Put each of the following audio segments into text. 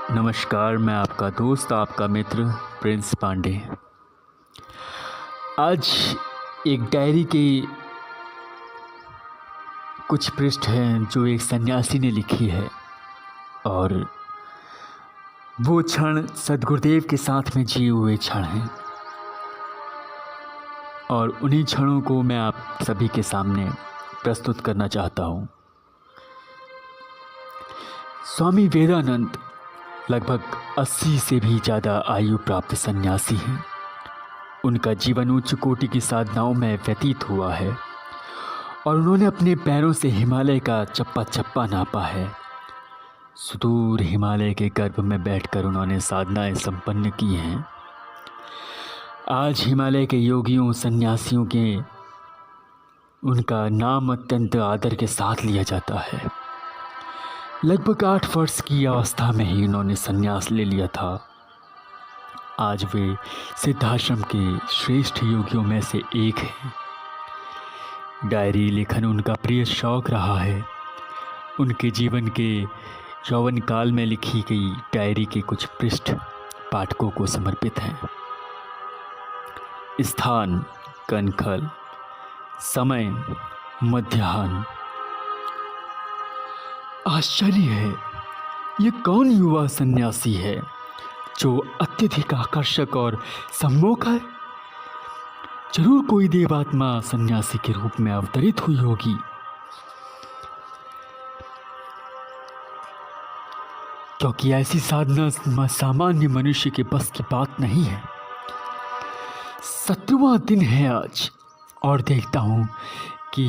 नमस्कार, मैं आपका दोस्त, आपका मित्र प्रिंस पांडे। आज एक डायरी के कुछ पृष्ठ हैं जो एक सन्यासी ने लिखी है और वो क्षण सद्गुरुदेव के साथ में जिए हुए क्षण हैं और उन्हीं क्षणों को मैं आप सभी के सामने प्रस्तुत करना चाहता हूँ। स्वामी वेदानंद लगभग 80 से भी ज़्यादा आयु प्राप्त सन्यासी हैं। उनका जीवन उच्च कोटि की साधनाओं में व्यतीत हुआ है और उन्होंने अपने पैरों से हिमालय का चप्पा चप्पा नापा है। सुदूर हिमालय के गर्भ में बैठकर उन्होंने साधनाएं संपन्न की हैं। आज हिमालय के योगियों सन्यासियों के उनका नाम अत्यंत आदर के साथ लिया जाता है। लगभग 8 वर्ष की अवस्था में ही उन्होंने संन्यास ले लिया था। आज वे सिद्धाश्रम के श्रेष्ठ योगियों में से एक हैं। डायरी लेखन उनका प्रिय शौक रहा है। उनके जीवन के यौवन काल में लिखी गई डायरी के कुछ पृष्ठ पाठकों को समर्पित हैं। स्थान कनखल, समय मध्याह्न। आश्चर्य है, ये कौन युवा सन्यासी है जो अत्यधिक आकर्षक और सम्मोहक है? जरूर कोई देवात्मा सन्यासी के रूप में अवतरित हुई होगी, क्योंकि ऐसी साधना सामान्य मनुष्य के बस की बात नहीं है। 17वां दिन है आज और देखता हूँ कि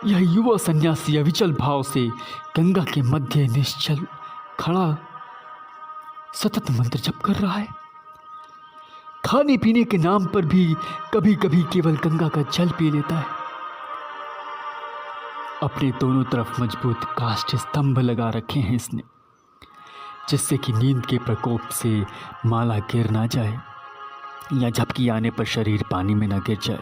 यह युवा सन्यासी अविचल भाव से गंगा के मध्य निश्चल खड़ा सतत मंत्र जप कर रहा है। खाने पीने के नाम पर भी कभी कभी केवल गंगा का जल पी लेता है। अपने दोनों तरफ मजबूत काष्ठ स्तंभ लगा रखे हैं इसने, जिससे कि नींद के प्रकोप से माला गिर ना जाए या झपकी आने पर शरीर पानी में न गिर जाए।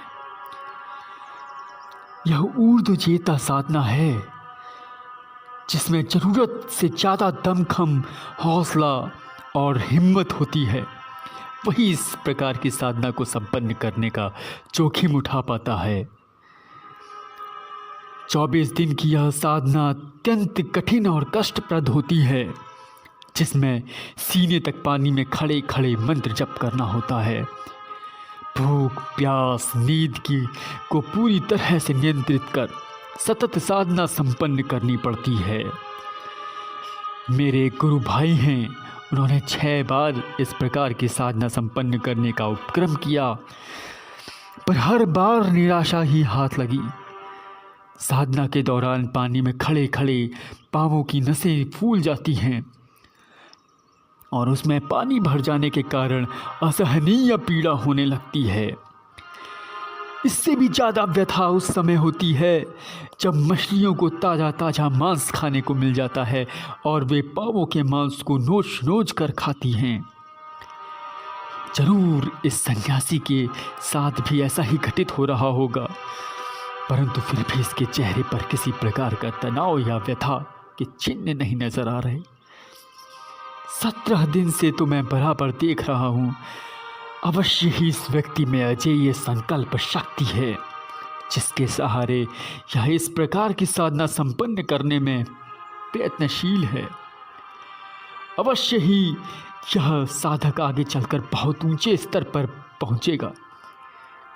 यह ऊर्ध्व जेता साधना है जिसमें जरूरत से ज़्यादा दमखम, हौसला और हिम्मत होती है। वही इस प्रकार की साधना को संपन्न करने का जोखिम उठा पाता है। 24 दिन की यह साधना अत्यंत कठिन और कष्टप्रद होती है, जिसमें सीने तक पानी में खड़े खड़े मंत्र जप करना होता है। भूख प्यास नींद को पूरी तरह से नियंत्रित कर सतत साधना संपन्न करनी पड़ती है। मेरे गुरु भाई हैं, उन्होंने 6 बार इस प्रकार की साधना संपन्न करने का उपक्रम किया, पर हर बार निराशा ही हाथ लगी। साधना के दौरान पानी में खड़े खड़े पांवों की नसें फूल जाती हैं और उसमें पानी भर जाने के कारण असहनीय पीड़ा होने लगती है। इससे भी ज़्यादा व्यथा उस समय होती है जब मछलियों को ताज़ा ताज़ा मांस खाने को मिल जाता है और वे पांवों के मांस को नोच नोच कर खाती हैं। जरूर इस सन्यासी के साथ भी ऐसा ही घटित हो रहा होगा, परंतु फिर भी इसके चेहरे पर किसी प्रकार का तनाव या व्यथा के चिन्ह नहीं नजर आ रहे। 17 दिन से तो मैं बराबर देख रहा हूँ, अवश्य ही इस व्यक्ति में अजेय संकल्प शक्ति है, जिसके सहारे यह इस प्रकार की साधना संपन्न करने में प्रयत्नशील है। अवश्य ही यह साधक आगे चलकर बहुत ऊंचे स्तर पर पहुंचेगा,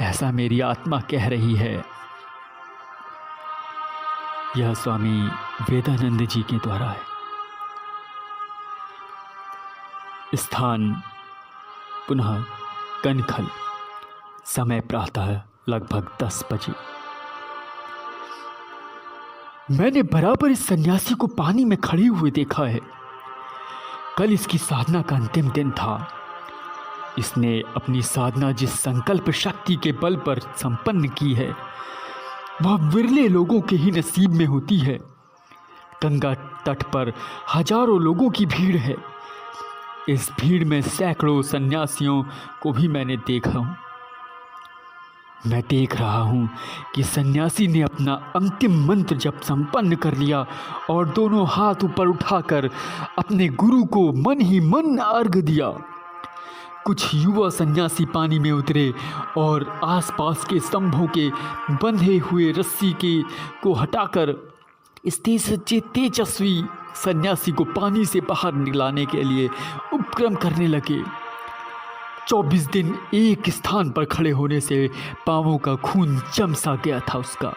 ऐसा मेरी आत्मा कह रही है। यह स्वामी वेदानंद जी के द्वारा है। स्थान पुनः कनखल, समय प्रातः लगभग 10 बजे। मैंने बराबर इस सन्यासी को पानी में खड़े हुए देखा है। कल इसकी साधना का अंतिम दिन था। इसने अपनी साधना जिस संकल्प शक्ति के बल पर संपन्न की है, वह विरले लोगों के ही नसीब में होती है। गंगा तट पर हजारों लोगों की भीड़ है। इस भीड़ में सैकड़ों सन्यासियों को भी मैंने देखा हूँ। मैं देख रहा हूँ कि सन्यासी ने अपना अंतिम मंत्र जब संपन्न कर लिया और दोनों हाथ ऊपर उठाकर अपने गुरु को मन ही मन अर्घ दिया। कुछ युवा सन्यासी पानी में उतरे और आसपास के स्तंभों के बंधे हुए रस्सी को हटाकर इस तेजस्वी सन्यासी को पानी से बाहर निकालने के लिए उपक्रम करने लगे। 24 दिन एक स्थान पर खड़े होने से पांवों का खून जम सा गया था उसका।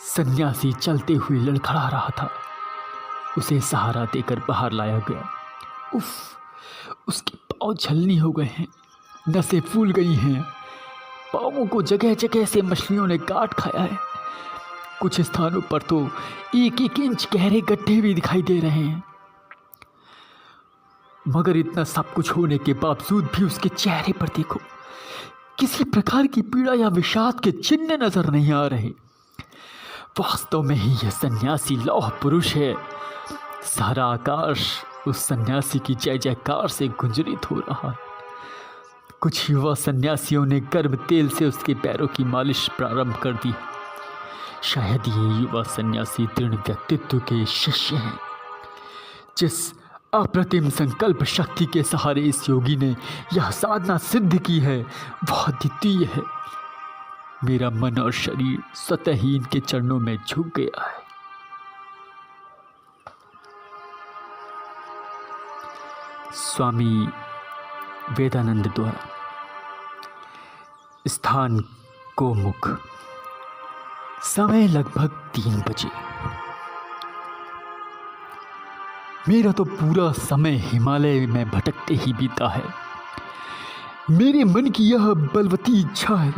सन्यासी चलते हुए लड़खड़ा रहा था। उसे सहारा देकर बाहर लाया गया। उफ, उसके पांव छलनी हो गए हैं, नसें फूल गई हैं, पांवों को जगह जगह से मछलियों ने काट खाया है। कुछ स्थानों पर तो 1-1 इंच गहरे गड्ढे भी दिखाई दे रहे हैं। मगर इतना सब कुछ होने के बावजूद भी उसके चेहरे पर देखो, किसी प्रकार की पीड़ा या विषाद के चिन्ह नजर नहीं आ रहे। वास्तव में ही यह सन्यासी लौह पुरुष है। सारा आकाश उस सन्यासी की जय जयकार से गुंजरित हो रहा है। कुछ युवा सन्यासियों ने गर्म तेल से उसके पैरों की मालिश प्रारंभ कर दी। शायद ये युवा सन्यासी दृढ़ व्यक्तित्व के शिष्य हैं। जिस अप्रतिम संकल्प शक्ति के सहारे इस योगी ने यह साधना सिद्ध की है वह द्वितीय है। मेरा मन और शरीर स्वतः ही इनके चरणों में झुक गया है। स्वामी वेदानंद द्वारा। स्थान गोमुख। समय लगभग 3 बजे। मेरा तो पूरा समय हिमालय में भटकते ही बीता है। मेरे मन की यह बलवती इच्छा है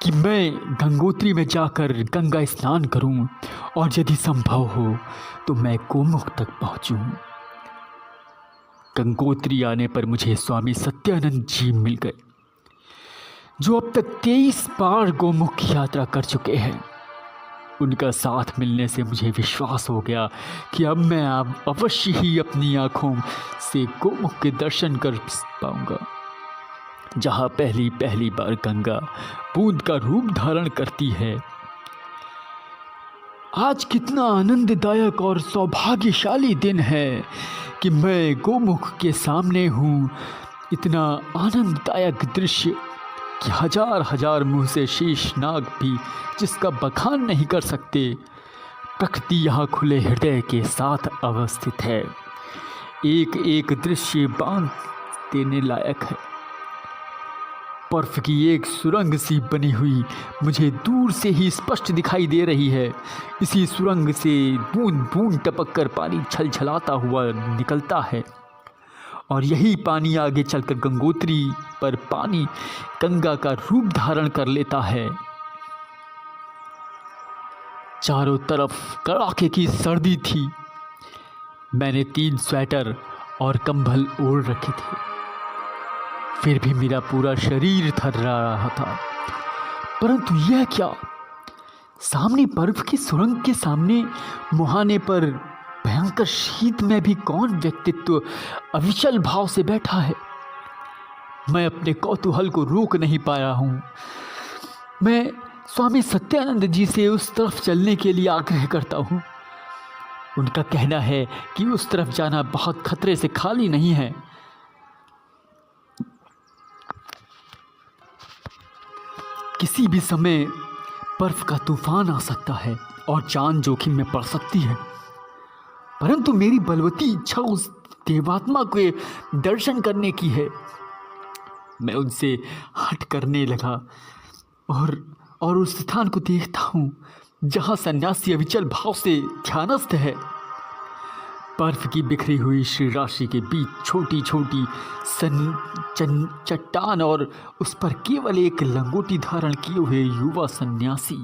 कि मैं गंगोत्री में जाकर गंगा स्नान करूं और यदि संभव हो तो मैं गोमुख तक पहुंचूं। गंगोत्री आने पर मुझे स्वामी सत्यानंद जी मिल गए, जो अब तक 23 बार गोमुख की यात्रा कर चुके हैं। उनका साथ मिलने से मुझे विश्वास हो गया कि अब मैं अवश्य ही अपनी आँखों से गोमुख के दर्शन कर पाऊंगा, जहाँ पहली बार गंगा बूंद का रूप धारण करती है। आज कितना आनंददायक और सौभाग्यशाली दिन है कि मैं गोमुख के सामने हूँ। इतना आनंददायक दृश्य कि हजार मुंह से शेष नाग भी जिसका बखान नहीं कर सकते। प्रकृति यहाँ खुले हृदय के साथ अवस्थित है। एक एक दृश्य बांध देने लायक है। बर्फ की एक सुरंग सी बनी हुई मुझे दूर से ही स्पष्ट दिखाई दे रही है। इसी सुरंग से बूंद बूंद टपक कर पानी छलछलाता हुआ निकलता है और यही पानी आगे चलकर गंगोत्री पर पानी गंगा का रूप धारण कर लेता है। चारों तरफ कड़ाके की सर्दी थी। मैंने 3 स्वेटर और कंबल ओढ़ रखे थे, फिर भी मेरा पूरा शरीर थर्रा रहा था। परंतु यह क्या, सामने बर्फ की सुरंग के सामने मुहाने पर भयंकर शीत में भी कौन व्यक्तित्व अविचल भाव से बैठा है। मैं अपने कौतूहल को रोक नहीं पाया हूँ। मैं स्वामी सत्यानंद जी से उस तरफ चलने के लिए आग्रह करता हूँ। उनका कहना है कि उस तरफ जाना बहुत खतरे से खाली नहीं है। किसी भी समय बर्फ का तूफान आ सकता है और जान जोखिम में पड़ सकती है। परंतु मेरी बलवती इच्छा उस देवात्मा के दर्शन करने की है। मैं उनसे हट करने लगा और उस स्थान को देखता हूँ जहाँ सन्यासी अविचल भाव से ध्यानस्थ है। बर्फ की बिखरी हुई श्री राशि के बीच छोटी छोटी चट्टान और उस पर केवल एक लंगोटी धारण किए हुए युवा सन्यासी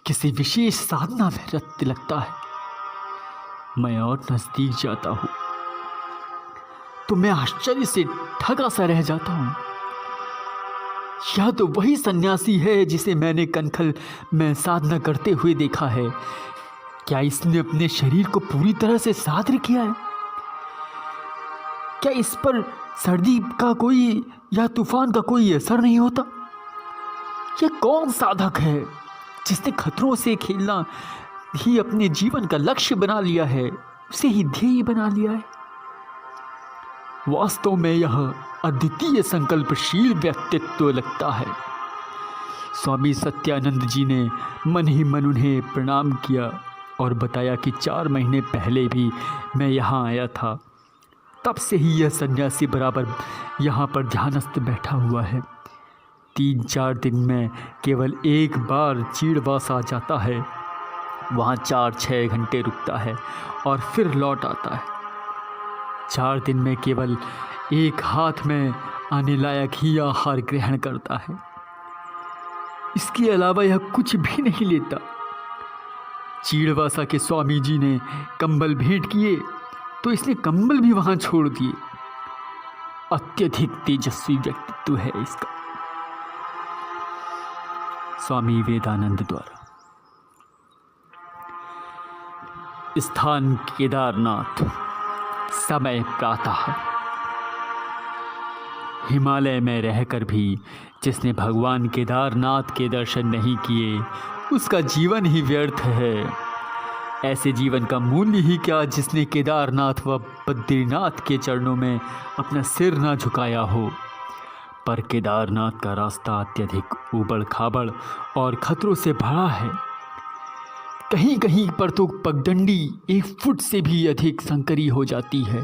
किसी विशेष साधना में रत लगता है। मैं और नजदीक जाता हूँ तो मैं आश्चर्य से ठगा सा रह जाता हूँ। यह तो वही सन्यासी है जिसे मैंने कनखल में साधना करते हुए देखा है। क्या इसने अपने शरीर को पूरी तरह से साद्र किया है? क्या इस पर सर्दी का कोई या तूफान का कोई असर नहीं होता। ये कौन साधक है जिसने खतरों से खेलना ही अपने जीवन का लक्ष्य बना लिया है, उसे ही ध्येय बना लिया है। वास्तव में यह अद्वितीय संकल्पशील व्यक्तित्व लगता है। स्वामी सत्यानंद जी ने मन ही मन उन्हें प्रणाम किया और बताया कि 4 महीने पहले भी मैं यहाँ आया था, तब से ही यह सन्यासी बराबर यहाँ पर ध्यानस्थ बैठा हुआ है। 3-4 दिन में केवल एक बार चीड़वास आ जाता है, वहाँ 4-6 घंटे रुकता है और फिर लौट आता है। 4 दिन में केवल एक हाथ में आने लायक ही आहार ग्रहण करता है, इसके अलावा यह कुछ भी नहीं लेता। चीड़वासा के स्वामी जी ने कंबल भेंट किए तो इसने कंबल भी वहाँ छोड़ दिए। अत्यधिक तेजस्वी व्यक्तित्व है इसका। स्वामी वेदानंद द्वारा। स्थान केदारनाथ, समय प्रातः। हिमालय में रहकर भी जिसने भगवान केदारनाथ के दर्शन नहीं किए, उसका जीवन ही व्यर्थ है। ऐसे जीवन का मूल्य ही क्या जिसने केदारनाथ व बद्रीनाथ के चरणों में अपना सिर ना झुकाया हो। पर केदारनाथ का रास्ता अत्यधिक ऊबड़ खाबड़ और खतरों से भरा है। कहीं कहीं पर तो पगडंडी 1 फुट से भी अधिक संकरी हो जाती है।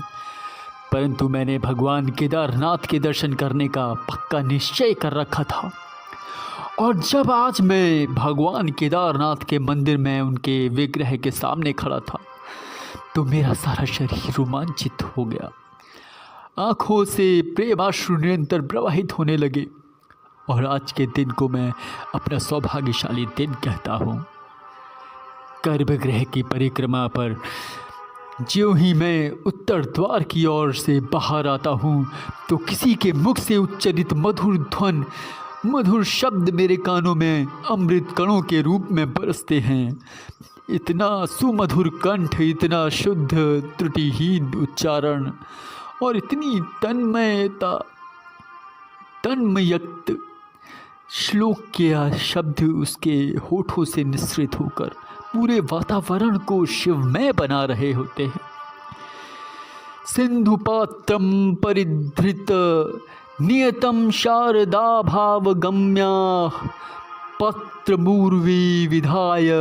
परंतु मैंने भगवान केदारनाथ के दर्शन करने का पक्का निश्चय कर रखा था, और जब आज मैं भगवान केदारनाथ के मंदिर में उनके विग्रह के सामने खड़ा था तो मेरा सारा शरीर रोमांचित हो गया। आँखों से प्रेमाश्रु निरंतर प्रवाहित होने लगे और आज के दिन को मैं अपना सौभाग्यशाली दिन कहता हूँ। गर्भगृह की परिक्रमा पर ज्यों ही मैं उत्तर द्वार की ओर से बाहर आता हूँ तो किसी के मुख से उच्चारित मधुर ध्वन, मधुर शब्द मेरे कानों में अमृत कणों के रूप में बरसते हैं। इतना सुमधुर कंठ, इतना शुद्ध त्रुटिहीन उच्चारण और इतनी तन्मयक्त श्लोक के शब्द उसके होठों से निस्सृत होकर पूरे वातावरण को शिवमय बना रहे होते हैं। सिंधुपात्रम परिधृत नियतम शारदा भावगम्या पत्रमूर्वी विधाय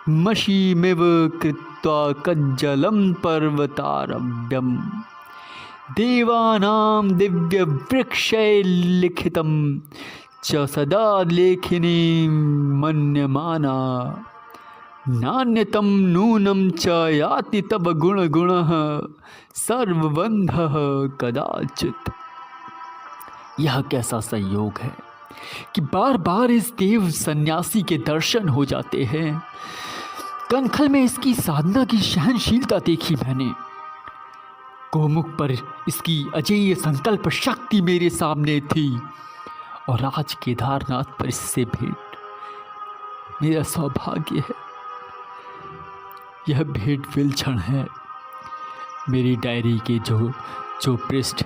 मशीमिव कृत्वा कज्जलम पर्वतारभ्यम देवानां दिव्य वृक्षै लिखितं च सदा लेखिनी मन्यमाना नान्यतम नूनम च याति तब गुण गुणः सर्वबन्धः कदाचित। यह कैसा संयोग है कि बार बार इस देव सन्यासी के दर्शन हो जाते हैं। कनखल में इसकी साधना की सहनशीलता देखी मैंने, गोमुख पर इसकी अजेय संकल्प शक्ति मेरे सामने थी, और आज केदारनाथ पर इससे भेंट मेरा सौभाग्य है। यह भेंट विलक्षण है। मेरी डायरी के जो पृष्ठ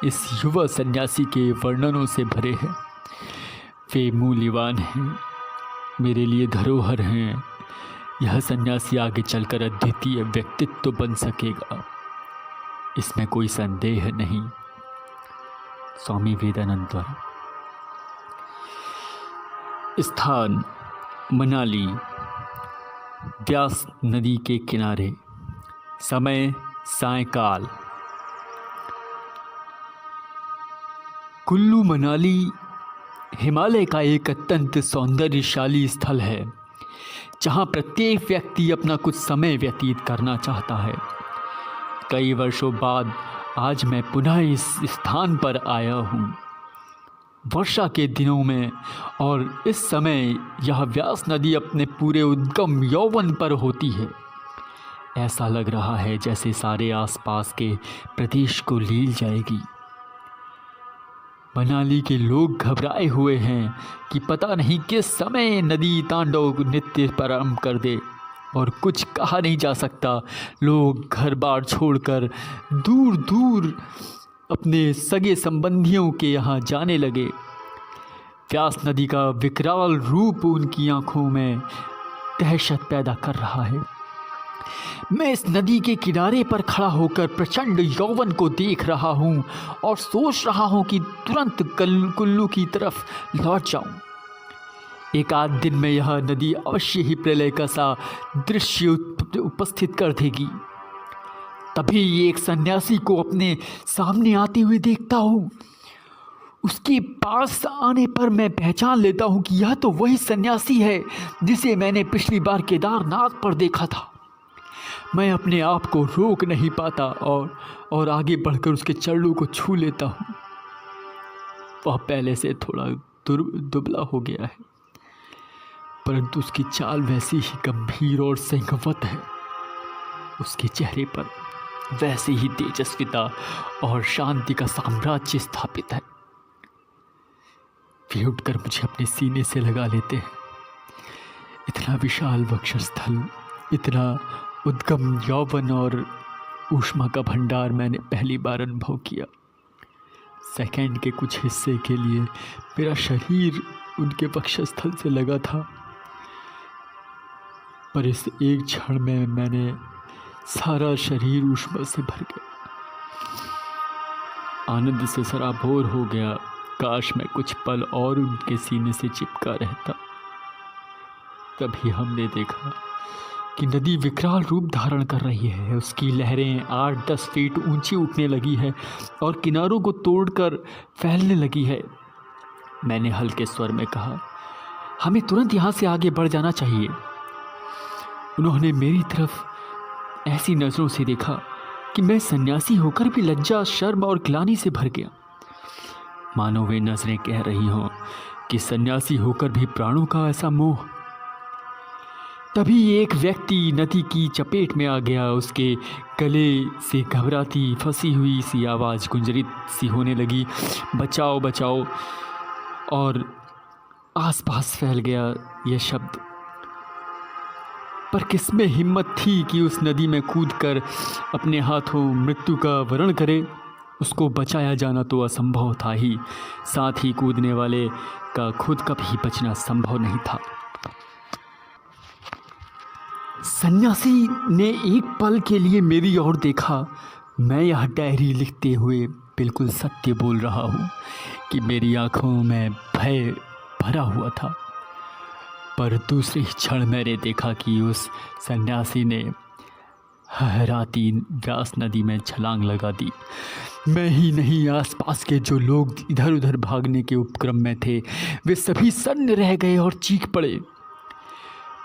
इस युवा सन्यासी के वर्णनों से भरे हैं वे मूल्यवान हैं, मेरे लिए धरोहर हैं। यह सन्यासी आगे चलकर अद्वितीय व्यक्तित्व बन सकेगा, इसमें कोई संदेह नहीं। स्वामी वेदानंद द्वारा। स्थान मनाली, व्यास नदी के किनारे, समय सायंकाल। कुल्लू मनाली हिमालय का एक अत्यंत सौंदर्यशाली स्थल है जहाँ प्रत्येक व्यक्ति अपना कुछ समय व्यतीत करना चाहता है। कई वर्षों बाद आज मैं पुनः इस स्थान पर आया हूँ, वर्षा के दिनों में, और इस समय यह व्यास नदी अपने पूरे उद्गम यौवन पर होती है। ऐसा लग रहा है जैसे सारे आसपास के प्रदेश को लील जाएगी। मनाली के लोग घबराए हुए हैं कि पता नहीं किस समय नदी तांडव नृत्य प्रारंभ कर दे, और कुछ कहा नहीं जा सकता। लोग घर बार छोड़कर दूर दूर अपने सगे संबंधियों के यहाँ जाने लगे। व्यास नदी का विकराल रूप उनकी आंखों में दहशत पैदा कर रहा है। मैं इस नदी के किनारे पर खड़ा होकर प्रचंड यौवन को देख रहा हूँ और सोच रहा हूँ कि तुरंत कुल्लू की तरफ लौट जाऊँ। एक आध दिन में यह नदी अवश्य ही प्रलय का सा दृश्य उपस्थित कर देगी। तभी एक सन्यासी को अपने सामने आते हुए देखता हूँ। उसके पास आने पर मैं पहचान लेता हूँ कि यह तो वही सन्यासी है जिसे मैंने पिछली बार केदारनाथ पर देखा था। मैं अपने आप को रोक नहीं पाता और आगे बढ़कर उसके चरणों को छू लेता हूँ। वह पहले से थोड़ा दुबला हो गया है, परंतु उसकी चाल वैसी ही गंभीर और संयमवत है। उसके चेहरे पर वैसे ही तेजस्विता और शांति का साम्राज्य स्थापित है। वे उठकर मुझे अपने सीने से लगा लेते हैं। इतना विशाल वक्षस्थल, इतना उद्गम यौवन और ऊष्मा का भंडार मैंने पहली बार अनुभव किया। सेकंड के कुछ हिस्से के लिए मेरा शरीर उनके वक्षस्थल से लगा था, पर इस एक क्षण में मैंने सारा शरीर ऊष्मा से भर गया। आनंद से सराबोर हो गया। काश मैं कुछ पल और उनके सीने से चिपका रहता। तभी हमने देखा कि नदी विकराल रूप धारण कर रही है। उसकी लहरें 8-10 फीट ऊंची उठने लगी है और किनारों को तोड़कर फैलने लगी है। मैंने हल्के स्वर में कहा, हमें तुरंत यहाँ से आगे बढ़ जाना चाहिए। उन्होंने मेरी तरफ ऐसी नज़रों से देखा कि मैं सन्यासी होकर भी लज्जा, शर्म और ग्लानि से भर गया। मानो वे नज़रें कह रही हों कि सन्यासी होकर भी प्राणों का ऐसा मोह। तभी एक व्यक्ति नदी की चपेट में आ गया। उसके गले से घबराती फंसी हुई सी आवाज़ गुंजरित सी होने लगी, बचाओ बचाओ, और आसपास फैल गया यह शब्द। पर किसमें हिम्मत थी कि उस नदी में कूदकर अपने हाथों मृत्यु का वरण करे। उसको बचाया जाना तो असंभव था ही, साथ ही कूदने वाले का खुद कभी बचना संभव नहीं था। सन्यासी ने एक पल के लिए मेरी ओर देखा। मैं यह डायरी लिखते हुए बिल्कुल सत्य बोल रहा हूँ कि मेरी आंखों में भय भरा हुआ था। पर दूसरे क्षण मैंने देखा कि उस सन्यासी ने हहराती व्यास नदी में छलांग लगा दी। मैं ही नहीं, आसपास के जो लोग इधर उधर भागने के उपक्रम में थे वे सभी सन्न रह गए और चीख पड़े।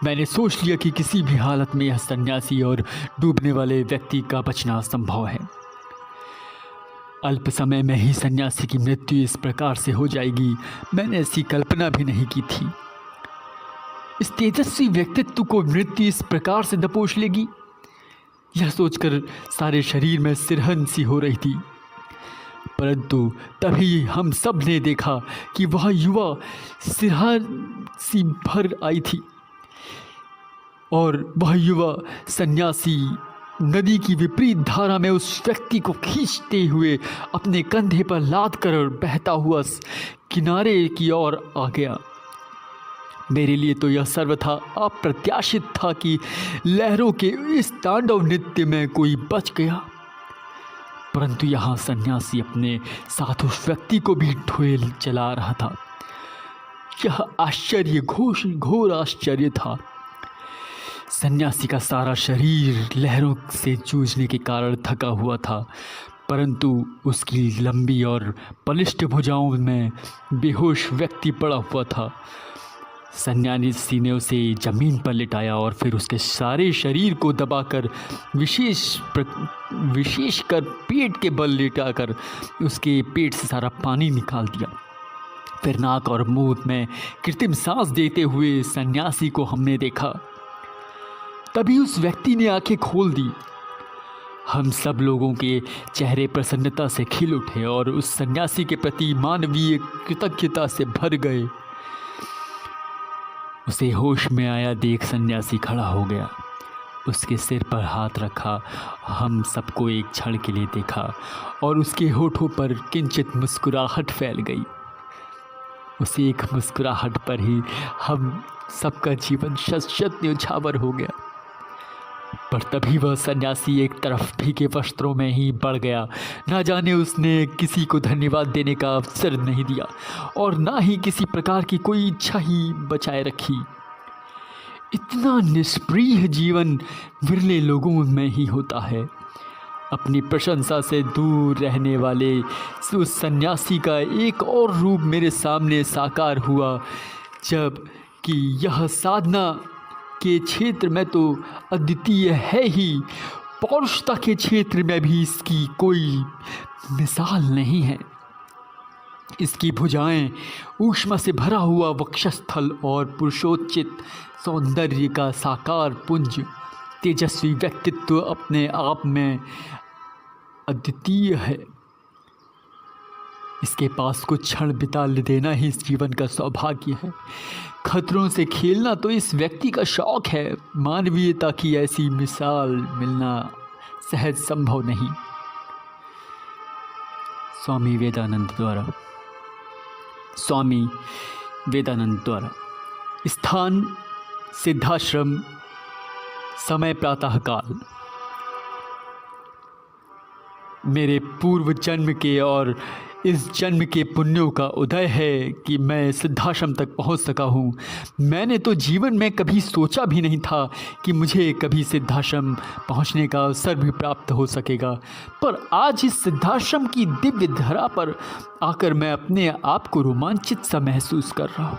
मैंने सोच लिया कि किसी भी हालत में यह सन्यासी और डूबने वाले व्यक्ति का बचना असंभव है। अल्प समय में ही सन्यासी की मृत्यु इस प्रकार से हो जाएगी, मैंने ऐसी कल्पना भी नहीं की थी। इस तेजस्वी व्यक्तित्व को मृत्यु इस प्रकार से दबोच लेगी, यह सोचकर सारे शरीर में सिरहन सी हो रही थी। परंतु तभी हम सब ने देखा कि वह युवा सिरहन सी भर आई थी और वह युवा सन्यासी नदी की विपरीत धारा में उस व्यक्ति को खींचते हुए अपने कंधे पर लाद कर बहता हुआ किनारे की ओर आ गया। मेरे लिए तो यह सर्वथा अप्रत्याशित था कि लहरों के इस तांडव नृत्य में कोई बच गया, परंतु यहाँ सन्यासी अपने साथ उस व्यक्ति को भी ढोल चला रहा था। यह आश्चर्य घोर आश्चर्य था। सन्यासी का सारा शरीर लहरों से जूझने के कारण थका हुआ था, परंतु उसकी लंबी और बलिष्ठ भुजाओं में बेहोश व्यक्ति पड़ा हुआ था। सन्यासी ने उसे जमीन पर लिटाया और फिर उसके सारे शरीर को दबाकर विशेषकर पेट के बल लिटाकर उसके पेट से सारा पानी निकाल दिया। फिर नाक और मुंह में कृत्रिम सांस देते हुए सन्यासी को हमने देखा। तभी उस व्यक्ति ने आंखें खोल दी। हम सब लोगों के चेहरे प्रसन्नता से खिल उठे और उस सन्यासी के प्रति मानवीय कृतज्ञता से भर गए। उसे होश में आया देख सन्यासी खड़ा हो गया। उसके सिर पर हाथ रखा। हम सबको एक क्षण के लिए देखा और उसके होठों पर किंचित मुस्कुराहट फैल गई। उस एक मुस्कुराहट पर ही हम सबका जीवन शत न्यौछावर हो गया। पर तभी वह सन्यासी एक तरफ भीगे वस्त्रों में ही बढ़ गया। ना जाने उसने किसी को धन्यवाद देने का अवसर नहीं दिया और ना ही किसी प्रकार की कोई इच्छा ही बचाए रखी। इतना निष्प्रिय जीवन विरले लोगों में ही होता है। अपनी प्रशंसा से दूर रहने वाले उस सन्यासी का एक और रूप मेरे सामने साकार हुआ, जब कि यह साधना के क्षेत्र में तो अद्वितीय है ही, पौरुषता के क्षेत्र में भी इसकी कोई मिसाल नहीं है। इसकी भुजाएं, ऊष्मा से भरा हुआ वक्षस्थल और पुरुषोचित सौंदर्य का साकार पुंज, तेजस्वी व्यक्तित्व अपने आप में अद्वितीय है। इसके पास कुछ क्षण बिता देना ही इस जीवन का सौभाग्य है। खतरों से खेलना तो इस व्यक्ति का शौक है। मानवीयता की ऐसी मिसाल मिलना सहज संभव नहीं। स्वामी वेदानंद द्वारा। स्थान सिद्धाश्रम, समय प्रातःकाल। मेरे पूर्व जन्म के और इस जन्म के पुण्यों का उदय है कि मैं सिद्धाश्रम तक पहुंच सका हूं। मैंने तो जीवन में कभी सोचा भी नहीं था कि मुझे कभी सिद्धाश्रम पहुंचने का अवसर भी प्राप्त हो सकेगा, पर आज इस सिद्धाश्रम की दिव्य धरा पर आकर मैं अपने आप को रोमांचित सा महसूस कर रहा हूँ।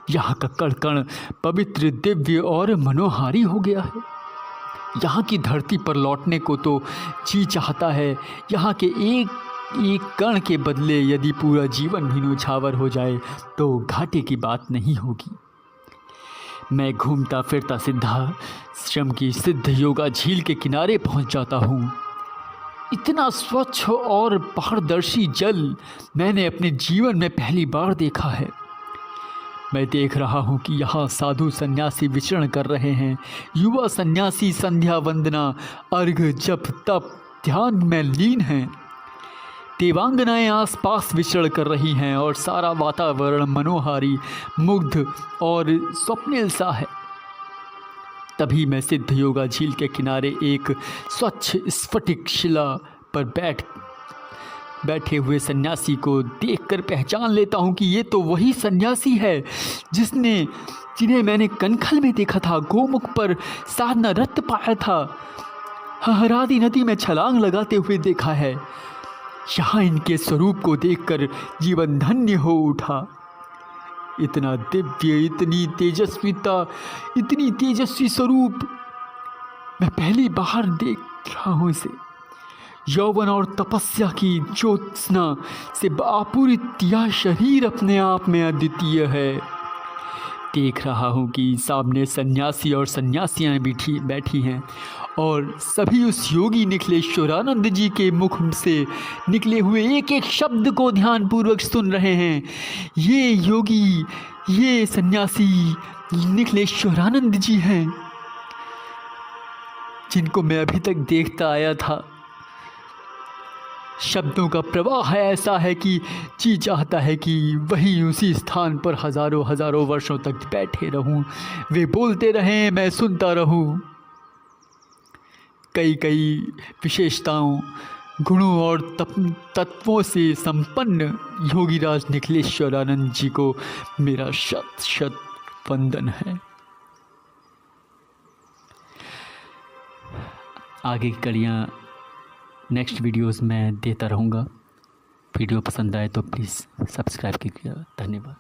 यहाँ का कण कण पवित्र, दिव्य और मनोहारी हो गया है। यहाँ की धरती पर लौटने को तो जी चाहता है। यहाँ के एक एक कण के बदले यदि पूरा जीवन भी न्यौछावर हो जाए तो घाटे की बात नहीं होगी। मैं घूमता फिरता सिद्धाश्रम की सिद्ध योगा झील के किनारे पहुंच जाता हूँ। इतना स्वच्छ और पारदर्शी जल मैंने अपने जीवन में पहली बार देखा है। मैं देख रहा हूँ कि यहाँ साधु सन्यासी विचरण कर रहे हैं। युवा सन्यासी संध्या वंदना, अर्घ, जप, तप, ध्यान में लीन हैं। देवांगनाएं आसपास विचरण कर रही हैं और सारा वातावरण मनोहारी, मुग्ध और स्वप्निल सा है। तभी मैं सिद्ध योगा झील के किनारे एक स्वच्छ स्फटिक शिला पर बैठे हुए सन्यासी को देखकर पहचान लेता हूँ कि ये तो वही सन्यासी है जिन्हें मैंने कनखल में देखा था, गोमुख पर साधना रत पाया था, हरादी नदी में छलांग लगाते हुए देखा है। यहाँ इनके स्वरूप को देखकर जीवन धन्य हो उठा। इतना दिव्य, इतनी तेजस्वी स्वरूप मैं पहली बार देख रहा हूँ इसे। यौवन और तपस्या की ज्योत्सना से आपूरित यह शरीर अपने आप में अद्वितीय है। देख रहा हूँ कि सामने सन्यासी और सन्यासियाँ बैठी हैं और सभी उस योगी निखिलेश्वरानंद जी के मुख से निकले हुए एक एक शब्द को ध्यानपूर्वक सुन रहे हैं। ये योगी, ये सन्यासी निखिलेश्वरानंद जी हैं जिनको मैं अभी तक देखता आया था। शब्दों का प्रवाह ऐसा है कि जी चाहता है कि वहीं उसी स्थान पर हजारों वर्षों तक बैठे रहूं। वे बोलते रहें, मैं सुनता रहूं। कई विशेषताओं, गुणों और तत्वों से संपन्न योगीराज निखिलेश्वरानंद जी को मेरा शत वंदन है। आगे की कड़ियाँ नेक्स्ट वीडियोस में देता रहूँगा। वीडियो पसंद आए तो प्लीज़ सब्सक्राइब कीजिएगा। धन्यवाद।